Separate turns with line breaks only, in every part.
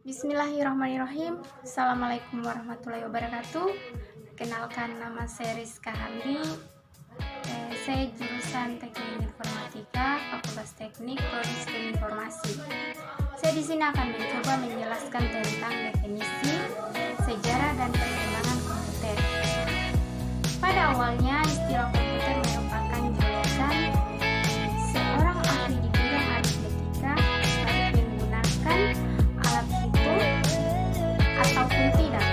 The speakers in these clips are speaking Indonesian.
Bismillahirrahmanirrahim. Assalamualaikum warahmatullahi wabarakatuh. Kenalkan, nama saya Rizka Hamdi. Saya jurusan Teknik Informatika, Fakultas Teknik, Prodi Sistem Informasi. Saya di sini akan mencoba menjelaskan tentang definisi, sejarah, dan perkembangan komputer. Pada awalnya, istilah komputer merupakan julukan seorang ahli di bidang aritmetika baik menggunakan alat hitung ataupun tidak.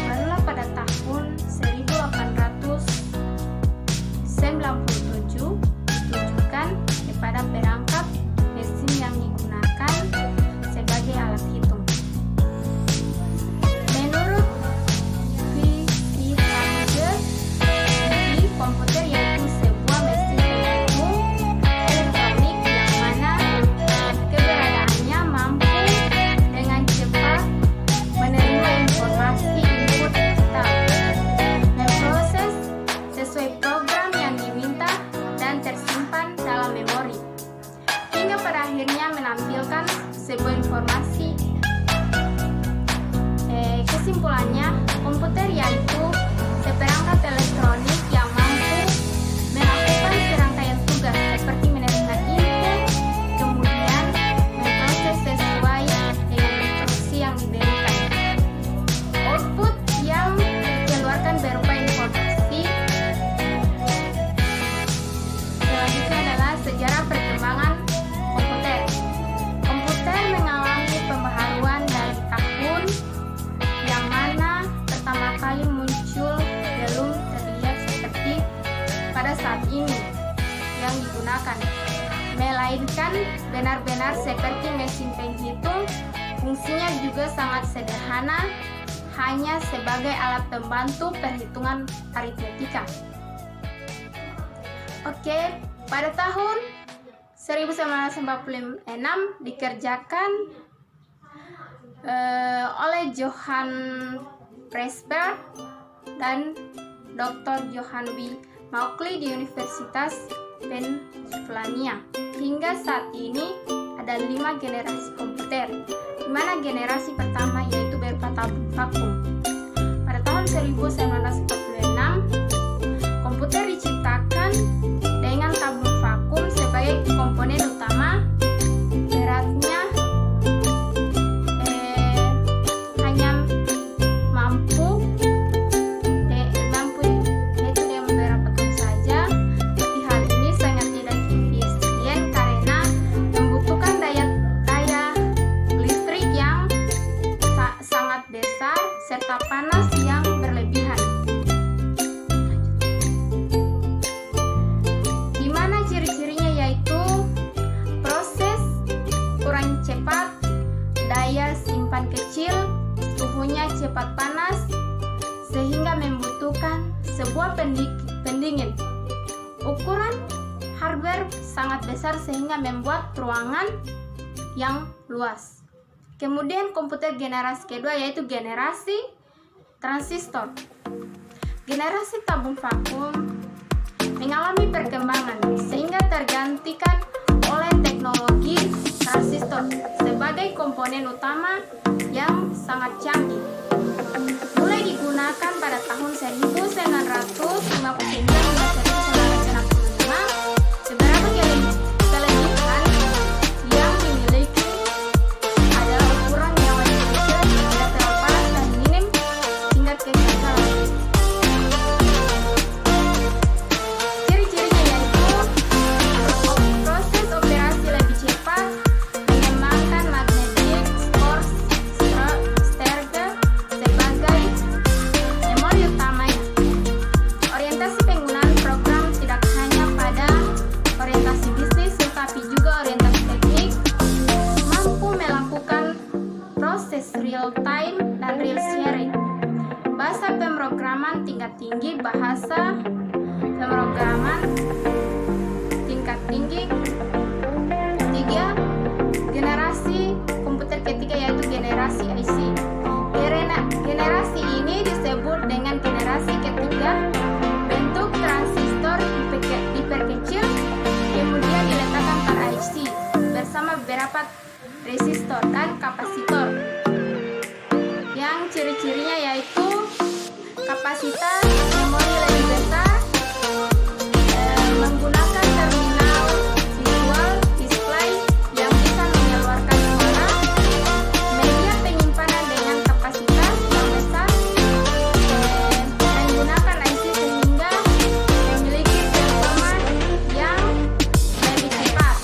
Barulah pada tahun 1897 ditujukan kepada perangkat mesin yang digunakan sebagai alat hitung. Menurut V.C. Hanger, komputer yaitu sebuah mesin penghitung elektronik yang mana keberadaannya mampu dengan cepat menerima informasi input digital, memproses sesuai program yang diminta dan tersimpan dalam memori, hingga pada akhirnya menampilkan sebuah informasi. Kesimpulannya, komputer yaitu seperangkat elektronik yang mampu melakukan serangkaian tugas seperti menerima input, kemudian memproses sesuai dengan instruksi yang diberikan. Output yang dikeluarkan berupa informasi. Selanjutnya adalah sejarah perkembangan komputer. Komputer mengalami pembaharuan dari tahun yang mana pertama kali muncul belum terlihat seperti pada saat ini yang digunakan, melainkan benar-benar seperti mesin penghitung. Fungsinya juga sangat sederhana, hanya sebagai alat pembantu perhitungan aritmetika. Oke, pada tahun 1946 dikerjakan oleh Johann Presburg dan Dr. Johann W. Mauchly di Universitas Pennsylvania. Hingga saat ini ada 5 generasi komputer, di mana generasi pertama yaitu berupa tabung vakum. Pada tahun 1946, komputer diciptakan dengan tabung vakum sebagai komponen utama. Beratnya hanya mampu yaitu dengan beberapa ton saja. Tapi hal ini sangat tidak efisien karena membutuhkan daya listrik yang sangat besar serta panas yang berlebihan. Di mana ciri-cirinya yaitu proses kurang cepat, daya simpan kecil, suhunya cepat panas, sehingga membutuhkan sebuah pendingin. Ukuran hardware sangat besar sehingga membuat ruangan yang luas. Kemudian komputer generasi kedua yaitu generasi transistor. Generasi tabung vakum mengalami perkembangan sehingga tergantikan oleh teknologi transistor sebagai komponen utama yang sangat canggih. Mulai digunakan pada tahun 1959 hingga 1965. Beberapa kelebihan yang dimiliki adalah ukuran yang kecil, tidak terlalu panas dan minim tingkat kekerasan. Ciri-cirinya yaitu proses operasi lebih cepat, mengembangkan magnetic stereo sebagai memori utamanya. Orientasi penggunaan program tidak hanya pada orientasi bisnis tetapi juga orientasi teknik, mampu melakukan proses real time dan real sharing. Bahasa pemrograman tingkat tinggi, bahasa pemrograman tingkat tinggi. Ketiga, generasi komputer ketiga yaitu generasi IC. Generasi ini disebut dengan generasi ketiga. Bentuk transistor diperkecil, kemudian diletakkan pada IC bersama beberapa resistor dan kapasitor. kapasitas memori lebih besar, menggunakan terminal visual display yang bisa mengeluarkan suara, media penyimpanan dengan kapasitas yang besar, menggunakan IC sehingga memiliki performa yang lebih cepat.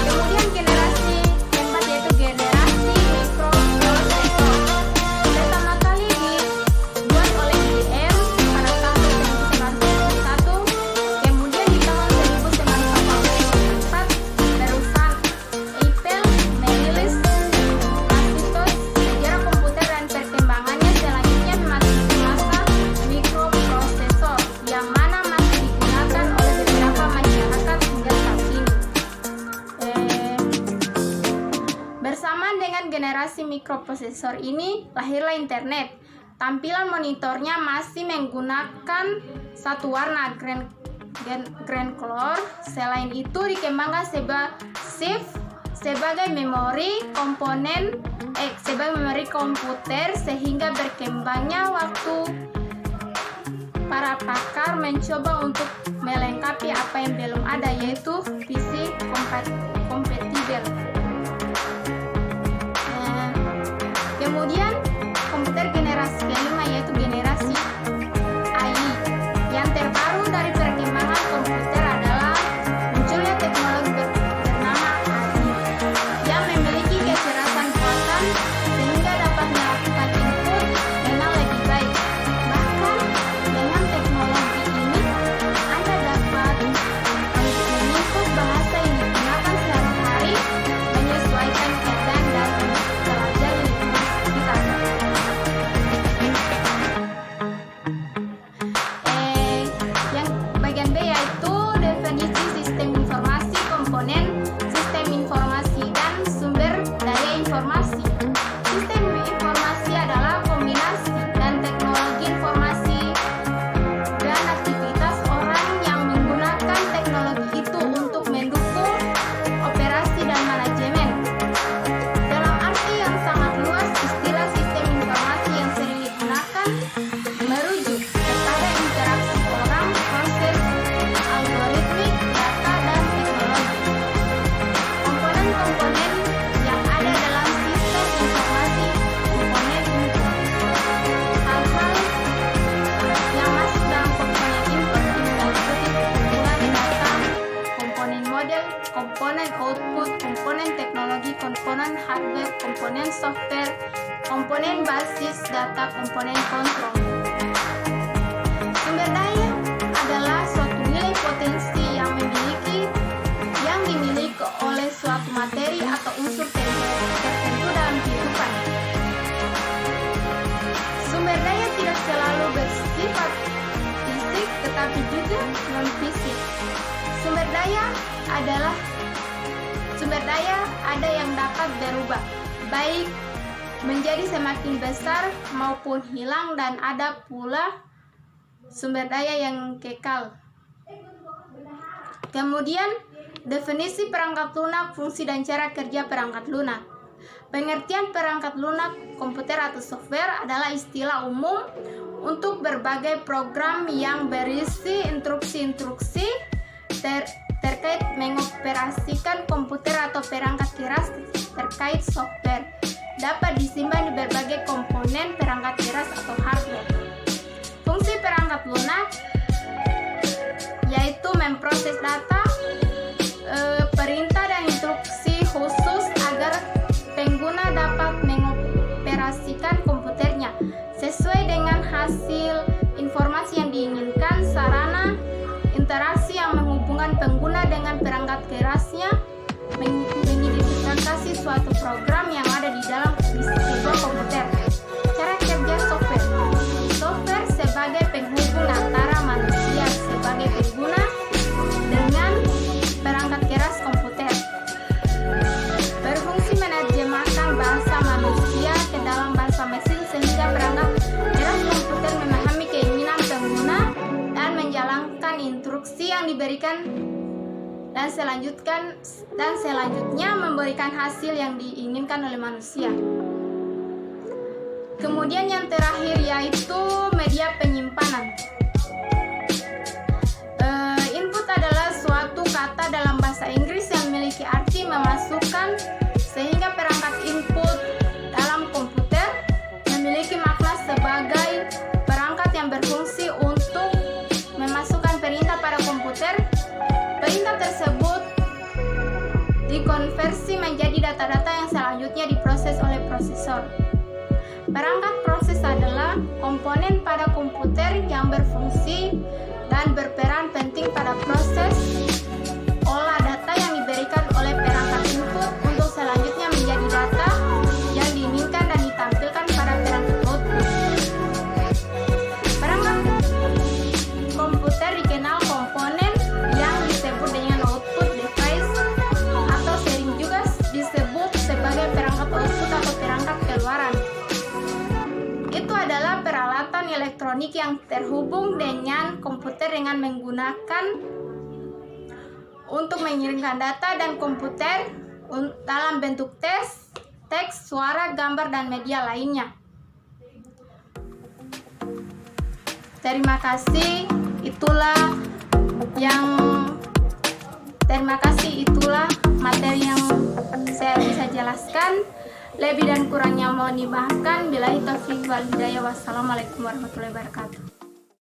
Kemudian generasi keempat yaitu generasi mikroprosesor. Pertama kali dibuat oleh IBM pada tahun 1991, kemudian di tahun 1984 perusahaan Apple merilis Macintosh. Sejarah komputer dan perkembangannya selanjutnya memasuki masa mikroprosesor yang mana masih digunakan oleh beberapa masyarakat hingga saat ini. Bersamaan dengan generasi mikroprosesor ini, lahirlah internet. Tampilan monitornya masih menggunakan satu warna grand color. Selain itu dikembangkan sebagai memori komputer sehingga berkembangnya waktu para pakar mencoba untuk melengkapi apa yang belum ada, yaitu PC kompatibel. Kemudian komputer generasi kelima yaitu generasi AI. Yang terbaru dari perkembangan komputer adalah munculnya teknologi bernama AI yang memiliki kecerdasan buatan sehingga dapat melakukan input dengan lebih baik. Bahkan dengan teknologi ini Anda dapat menginput bahasa yang digunakan sehari-hari menyesuaikan keadaan dan mempelajari lingkungan sekitar. Yang bagian B yaitu definisi sistem informasi, komponen sistem informasi dan sumber daya informasi. Sistem informasi adalah kombinasi dan teknologi informasi dan aktivitas orang yang menggunakan teknologi itu untuk mendukung operasi dan manajemen. Dalam arti yang sangat luas, istilah sistem informasi yang sering digunakan merujuk kepada interaksi orang, proses, algoritmik, data, dan teknologi. Komponen-komponen yang ada dalam sistem informasi, komponen input. Hal-hal yang masuk dalam komponen input ini meliputi kumpulan data, komponen model, komponen output, komponen teknologi, komponen hardware, komponen software, komponen basis data, komponen kontrol. Sumber daya adalah suatu nilai potensi yang dimiliki oleh suatu materi atau unsur tertentu dalam kehidupan. Sumber daya tidak selalu bersifat fisik, tetapi juga non-fisik. Sumber daya ada yang dapat berubah, baik menjadi semakin besar maupun hilang, dan ada pula sumber daya yang kekal. Kemudian, definisi perangkat lunak, fungsi dan cara kerja perangkat lunak. Pengertian perangkat lunak komputer atau software adalah istilah umum untuk berbagai program yang berisi instruksi-instruksi terkait mengoperasikan komputer atau perangkat keras terkait software. Dapat disimpan di berbagai komponen perangkat keras atau hardware. Fungsi perangkat lunak yaitu memproses data, perintah dan instruksi khusus agar pengguna dapat mengoperasikan komputernya sesuai dengan hasil informasi yang diinginkan. Sarana interaksi yang menghubungkan pengguna dengan perangkat kerasnya, mengidentifikasi suatu program yang ada di dalam sebuah komputer. Cara kerja software. Software sebagai penghubung antara manusia sebagai pengguna dengan perangkat keras komputer. Berfungsi menerjemahkan bahasa manusia ke dalam bahasa mesin sehingga perangkat keras komputer memahami keinginan pengguna dan menjalankan instruksi yang diberikan dan selanjutnya memberikan hasil yang diinginkan oleh manusia. Kemudian yang terakhir yaitu media penyimpanan. Input adalah suatu kata dalam bahasa Inggris yang memiliki arti memasukkan, sehingga perangkat input dalam komputer memiliki makna sebagai perangkat yang berfungsi untuk memasukkan perintah pada komputer. Perintah tersebut dikonversi menjadi data-data yang selanjutnya diproses oleh prosesor. Perangkat proses adalah komponen pada komputer yang berfungsi dan berperan penting pada proses olah data yang diberikan oleh perangkat input untuk selanjutnya menjadi data yang diinginkan dan ditampilkan pada perangkat output. Perangkat komputer dikenal komponen yang disebut dengan output device, atau sering juga disebut sebagai perangkat output atau perangkat keluaran. Itu adalah peralatan elektronik yang terhubung dengan komputer dengan menggunakan untuk mengirimkan data dan komputer dalam bentuk teks, suara, gambar, dan media lainnya. Terima kasih, itulah materi yang saya bisa jelaskan. Lebih dan kurangnya mohon dimaafkan. Billahi taufiq wal hidayah. Wassalamualaikum warahmatullahi wabarakatuh.